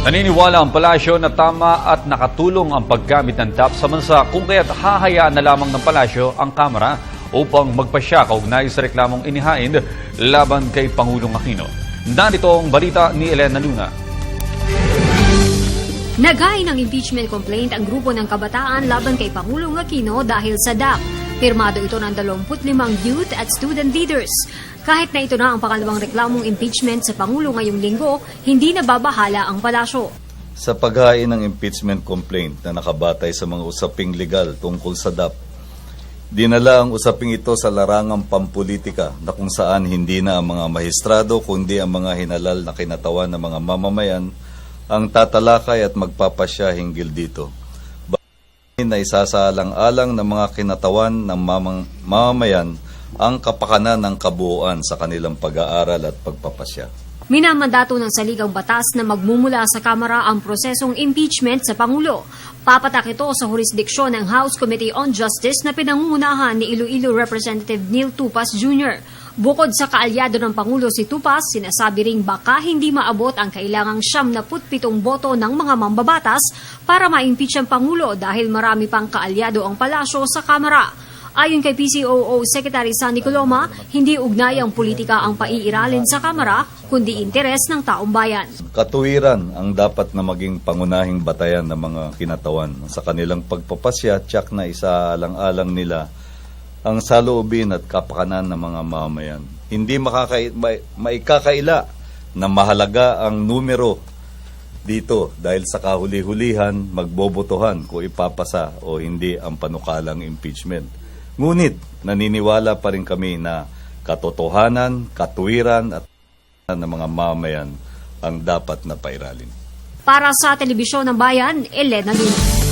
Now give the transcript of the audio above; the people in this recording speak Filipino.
Naniniwala ang palasyo na tama at nakatulong ang paggamit ng TAP sa bansa kung kaya't hahayaan na lamang ng palasyo ang Kamara upang magpasya kaugnay sa reklamong inihain laban kay Pangulong Aquino. Narito ang balita ni Elena Luna. Naghain ng impeachment complaint ang grupo ng kabataan laban kay Pangulong Aquino dahil sa DAP. Pirmado ito ng 25 youth at student leaders. Kahit na ito na ang pangalawang reklamong impeachment sa Pangulo ngayong linggo, hindi nababahala ang palasyo. Sa paghain ng impeachment complaint na nakabatay sa mga usaping legal tungkol sa DAP, dinala ang usaping ito sa larangang pampolitika na kung saan hindi na ang mga mahistrado kundi ang mga hinalal na kinatawan ng mga mamamayan ang tatalakay at magpapasya hinggil dito. Na isasalang-alang ng mga kinatawan ng mamamayan ang kapakanan ng kabuuan sa kanilang pag-aaral at pagpapasya. Minamandato ng saligang batas na magmumula sa Kamara ang prosesong impeachment sa Pangulo. Papatak ito sa jurisdiksyon ng House Committee on Justice na pinangungunahan ni Iloilo Representative Neil Tupas Jr. Bukod sa kaalyado ng Pangulo si Tupas, sinasabi ring baka hindi maabot ang kailangang 77 boto ng mga mambabatas para ma-impeach ang Pangulo dahil marami pang kaalyado ang palasyo sa Kamara. Ayon kay PCOO Secretary Sandy Coloma, hindi ugnay ang politika ang paiiralin sa Kamara, kundi interes ng taong bayan. Katuwiran ang dapat na maging pangunahing batayan ng mga kinatawan sa kanilang pagpapasya, tiyak na isaalang-alang nila ang saloobin at kapakanan ng mga mamamayan. Hindi maikakaila na mahalaga ang numero dito dahil sa kahuli-hulihan magbobotohan kung ipapasa o hindi ang panukalang impeachment. Ngunit naniniwala pa rin kami na katotohanan, katuwiran at ng mga mamamayan ang dapat na pairalin. Para sa Telebisyon ng Bayan, Elena Luna.